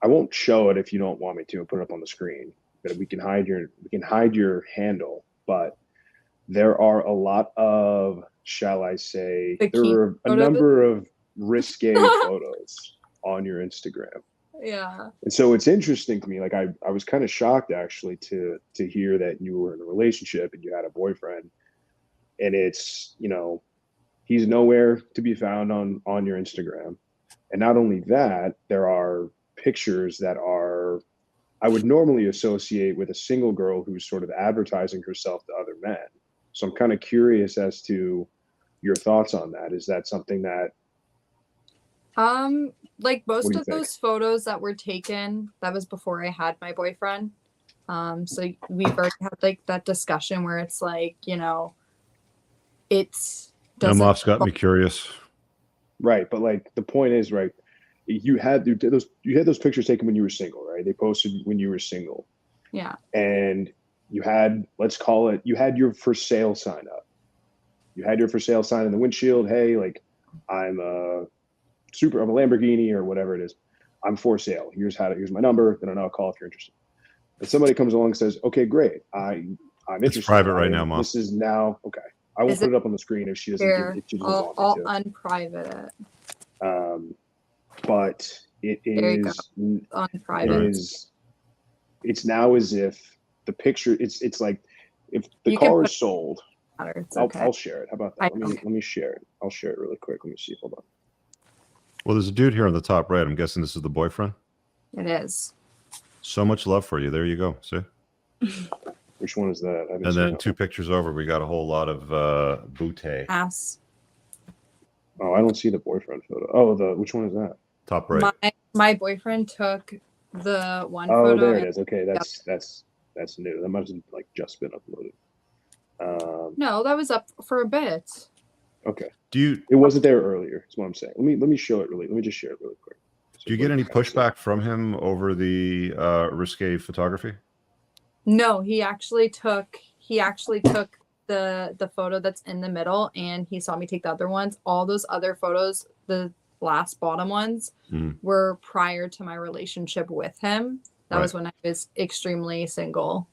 I won't show it if you don't want me to and put it up on the screen. But we can hide your handle. But there are a lot of, shall I say, there Bikini are a photos? number of risque photos on your Instagram. Yeah. And so it's interesting to me. Like I was kind of shocked actually to hear that you were in a relationship and you had a boyfriend. And it's, he's nowhere to be found on your Instagram. And not only that, there are pictures that are, I would normally associate with a single girl who's sort of advertising herself to other men. So I'm kind of curious as to your thoughts on that. Is that something that, Like what most do you of think? those photos that were taken, that was before I had my boyfriend. So we've already had like that discussion where it's like, it's doesn't Emof's got me curious. Right. But like the point is, right, you had those pictures taken when you were single, right? They posted when you were single. Yeah. And you had, let's call it, you had your for sale sign up. You had your for sale sign in the windshield. Hey, like I'm a Lamborghini or whatever it is. I'm for sale. Here's my number. Then I'll call if you're interested. And somebody comes along and says, okay, great. I'm interested. It's private right now, Mom. This is now okay. I will put it up on the screen if she doesn't I'll want me to. unprivate it. But it There you go. is Unprivate. it's now as if the picture it's like if the You can car put is sold. It's okay. I'll share it. How about that? Let me share it. I'll share it really quick. Let me see. Hold on. Well, there's a dude here on the top right. I'm guessing this is the boyfriend. It is. So much love for you. There you go. See? Which one is that? And then two pictures over, we got a whole lot of bootay. Ass. Oh, I don't see the boyfriend photo. Oh, which one is that? Top right. My boyfriend took the one photo. photo. Oh, there it is. Okay, that's new. That must have like just been uploaded. No, that was up for a bit. Okay. It wasn't there earlier? That's what I'm saying. Let me show it really. Let me just share it really quick. Do you get any pushback from him over the risque photography? No, he actually took the photo that's in the middle, and he saw me take the other ones. All those other photos, the last bottom ones, were prior to my relationship with him. That was when I was extremely single.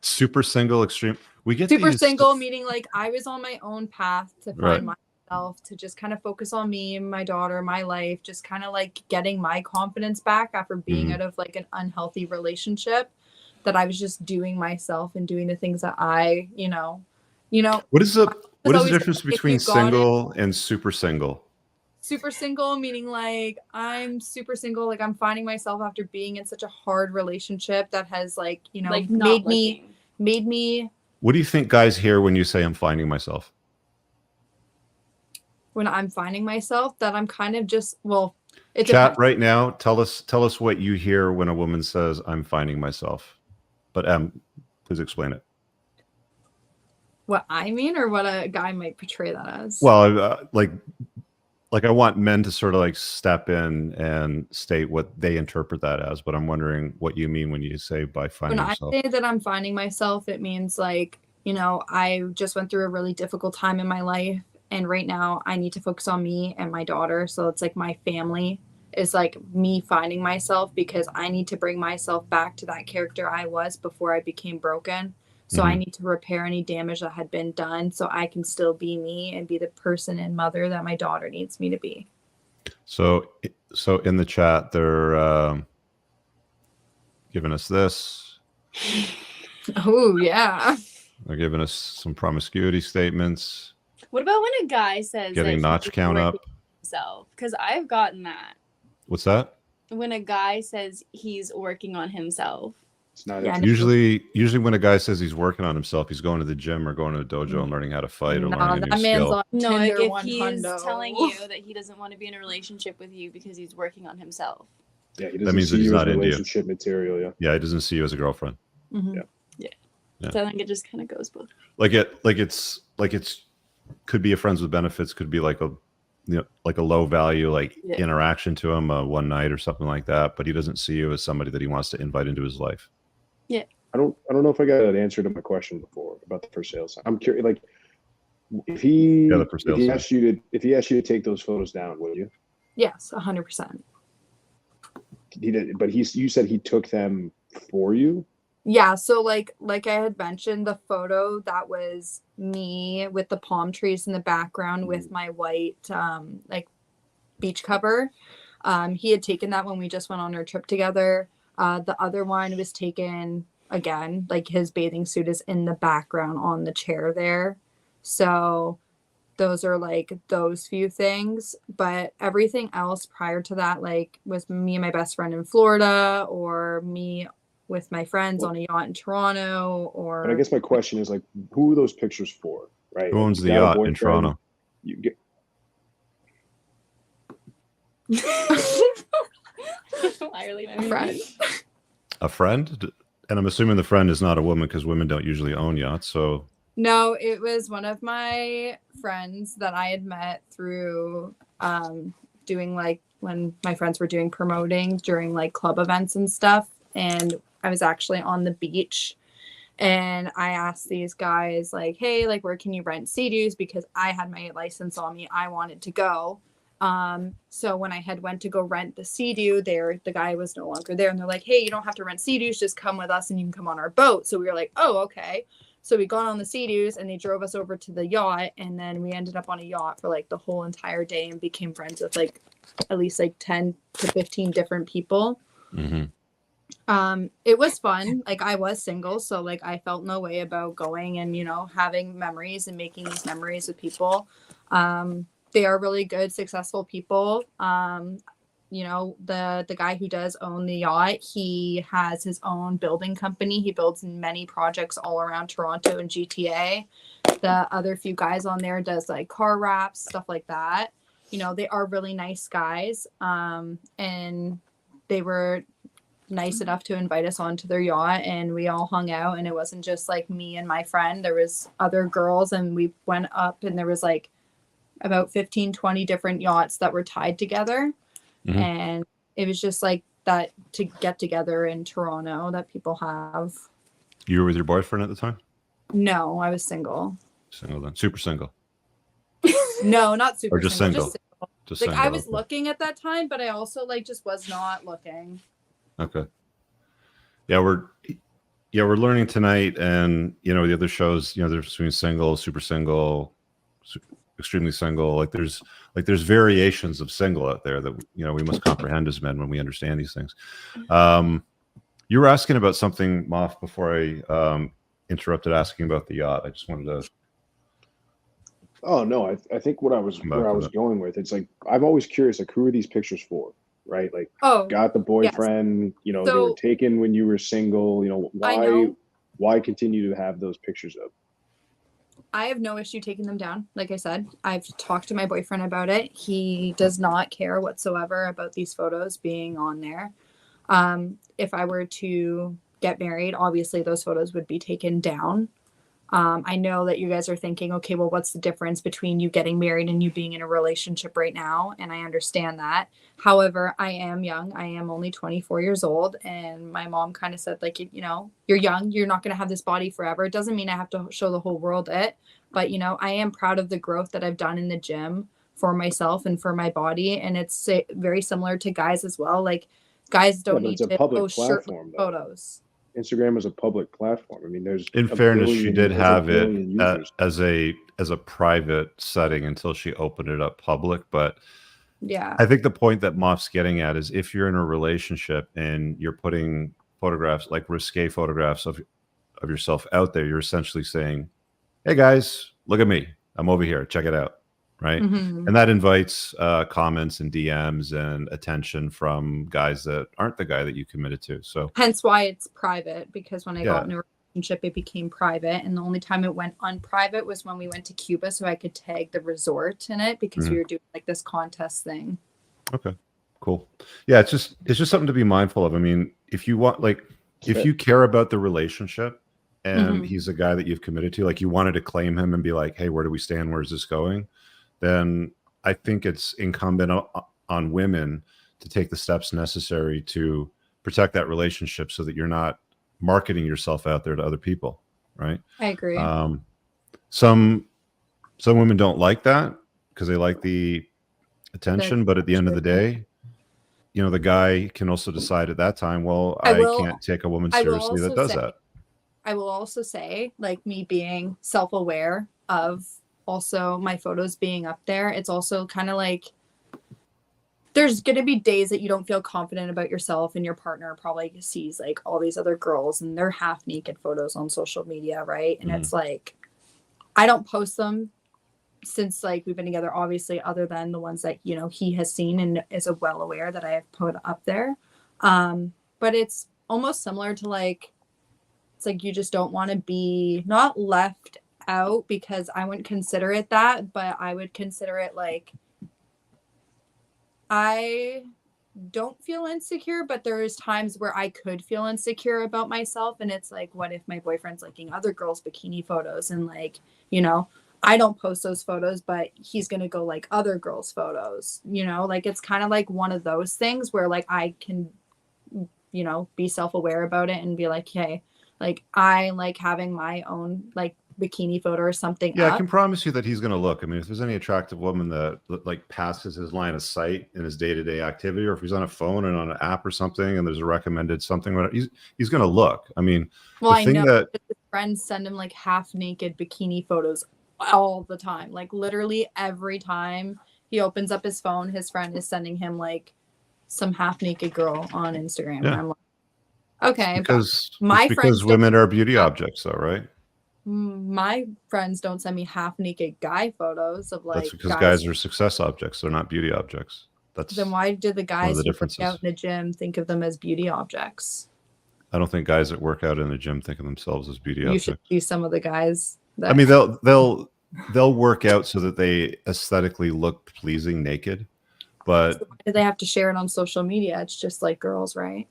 Super single, extreme. We get super single, meaning like I was on my own path to find myself, to just kind of focus on me, my daughter, my life, just kind of like getting my confidence back after being out of like an unhealthy relationship. That I was just doing myself and doing the things that I, What is the difference between single and super single? Super single meaning like I'm super single, like I'm finding myself after being in such a hard relationship that has like, like made me. What do you think guys hear when you say I'm finding myself? When I'm finding myself, that I'm kind of just, it chat depends. Right now. Tell us what you hear when a woman says I'm finding myself. But please explain it. What I mean, or what a guy might portray that as. Well, like I want men to sort of like step in and state what they interpret that as. But I'm wondering what you mean when you say by finding yourself. When I say that I'm finding myself, it means like, I just went through a really difficult time in my life. And right now I need to focus on me and my daughter. So it's like my family is like me finding myself, because I need to bring myself back to that character I was before I became broken. So I need to repair any damage that had been done so I can still be me and be the person and mother that my daughter needs me to be. So in the chat, they're giving us this. Oh, yeah. They're giving us some promiscuity statements. What about when a guy says getting notch count up? Himself? Because I've gotten that. What's that? When a guy says he's working on himself. It's not usually when a guy says he's working on himself, he's going to the gym or going to a dojo and learning how to fight or learning a new skill. No, if he's telling you that he doesn't want to be in a relationship with you because he's working on himself. Yeah, he doesn't see you as relationship material. Yeah. Yeah, he doesn't see you as a girlfriend. Yeah. So I think it just kind of goes both. Like it's could be a friends with benefits, could be like a low value interaction to him one night or something like that, but he doesn't see you as somebody that he wants to invite into his life. Yeah. I don't know if I got an answer to my question before about the for sale sign. I'm curious, like if he asked you to take those photos down, would you? Yes, 100%. he did, but you said he took them for you. Yeah, so like I had mentioned, the photo that was me with the palm trees in the background with my white like beach cover. He had taken that when we just went on our trip together. The other one was taken again, like his bathing suit is in the background on the chair there. So those are like those few things, but everything else prior to that, like was me and my best friend in Florida, or me with my friends on a yacht in Toronto, or. And I guess my question is like, who are those pictures for, right? Who Like, owns you the got a yacht in boyfriend, Toronto? You get Friend. A friend? And I'm assuming the friend is not a woman because women don't usually own yachts. So No, it was one of my friends that I had met through doing like when my friends were doing promoting during like club events and stuff. And I was actually on the beach and I asked these guys like, hey, like where can you rent Sea-Doos? Because I had my license on me. I wanted to go. So when I had went to go rent the Sea-Doo there, the guy was no longer there. And they're like, hey, you don't have to rent Sea-Doos, just come with us and you can come on our boat. So we were like, oh, okay. So we got on the Sea-Doos and they drove us over to the yacht. And then we ended up on a yacht for like the whole entire day and became friends with like at least like 10 to 15 different people. mm-hmm. It was fun. Like I was single, so like I felt no way about going and, you know, having memories and making these memories with people. They are really good, successful people. You know, the guy who does own the yacht, he has his own building company. He builds many projects all around Toronto and GTA. The other few guys on there does like car wraps, stuff like that. You know, they are really nice guys. And they were nice enough to invite us onto their yacht and we all hung out, and it wasn't just like me and my friend. There was other girls and we went up and there was like about 15-20 different yachts that were tied together. Mm-hmm. And it was just like that to get together in Toronto that people have. You were with your boyfriend at the time? No, I was single. Single then? Super single? No, not super or just single. Just single. Just like single. I was looking at that time, but I also like just was not looking. Okay. Yeah, we're learning tonight, and you know the other shows. You know, there's between single, super single, extremely single. Like there's variations of single out there that you know we must comprehend as men when we understand these things. You were asking about something, Moff, before I interrupted asking about the yacht. I just wanted to. Oh no, I think where I was going with it's like I'm always curious, like who are these pictures for? Right, like got the boyfriend, yes. You know, so, they were taken when you were single. You know, why continue to have those pictures up? I have no issue taking them down. Like I said, I've talked to my boyfriend about it. He does not care whatsoever about these photos being on there. If I were to get married, obviously those photos would be taken down. I know that you guys are thinking, okay, well, what's the difference between you getting married and you being in a relationship right now? And I understand that. However, I am young. I am only 24 years old. And my mom kind of said, like, you know, you're young. You're not going to have this body forever. It doesn't mean I have to show the whole world it. But, you know, I am proud of the growth that I've done in the gym for myself and for my body. And it's very similar to guys as well. Like, guys don't need to post shirtless photos. Instagram is a public platform. I mean, there's in fairness, she did have it as a private setting until she opened it up public. But yeah, I think the point that Moff's getting at is if you're in a relationship and you're putting photographs, like risque photographs of yourself out there, you're essentially saying, "Hey guys, look at me. I'm over here. Check it out." Right. Mm-hmm. And that invites comments and DMs and attention from guys that aren't the guy that you committed to. So hence why it's private, because when I got in a relationship, it became private. And the only time it went unprivate was when we went to Cuba, so I could tag the resort in it because we were doing like this contest thing. Okay, cool. Yeah, it's just something to be mindful of. I mean, if you want, like, if you care about the relationship and he's a guy that you've committed to, like you wanted to claim him and be like, hey, where do we stand? Where's this going? Then I think it's incumbent on women to take the steps necessary to protect that relationship so that you're not marketing yourself out there to other people, right? I agree. Some women don't like that because they like the attention, but at the end of the day, you know, the guy can also decide at that time, well, I can't take a woman seriously that does that. I will also say, like, me being self-aware of also my photos being up there, it's also kind of like there's going to be days that you don't feel confident about yourself, and your partner probably sees like all these other girls and their half naked photos on social media, right? And it's like, I don't post them since like we've been together, obviously, other than the ones that, you know, he has seen and is well aware that I have put up there. But it's almost similar to like, it's like you just don't want to be not left out, because I wouldn't consider it that, but I would consider it like, I don't feel insecure, but there's times where I could feel insecure about myself. And it's like, what if my boyfriend's liking other girls' bikini photos, and like, you know, I don't post those photos, but he's going to go like other girls' photos, you know, like it's kind of like one of those things where like I can, you know, be self-aware about it and be like, hey, like I like having my own like bikini photo or something. Yeah, I can promise you that he's going to look. I mean, if there's any attractive woman that like passes his line of sight in his day-to-day activity, or if he's on a phone and on an app or something, and there's a recommended something, he's going to look. I mean, well, I know that his friends send him like half naked bikini photos all the time. Like literally every time he opens up his phone, his friend is sending him like some half naked girl on Instagram. Yeah. And I'm like, okay, because women are beauty objects, though, right? My friends don't send me half naked guy photos of like. That's because guys are success objects. They're not beauty objects. Then why did the guys who work out in the gym think of them as beauty objects? I don't think guys that work out in the gym think of themselves as beauty objects. You should see some of the guys. I mean, they'll work out so that they aesthetically look pleasing naked, but so why do they have to share it on social media? It's just like girls, right?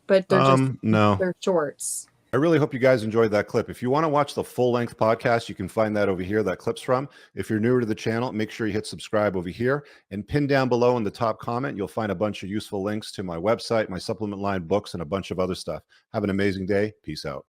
But they're they're shorts. I really hope you guys enjoyed that clip. If you want to watch the full-length podcast, you can find that over here, that clip's from. If you're newer to the channel, make sure you hit subscribe over here, and pin down below in the top comment, you'll find a bunch of useful links to my website, my supplement line, books, and a bunch of other stuff. Have an amazing day. Peace out.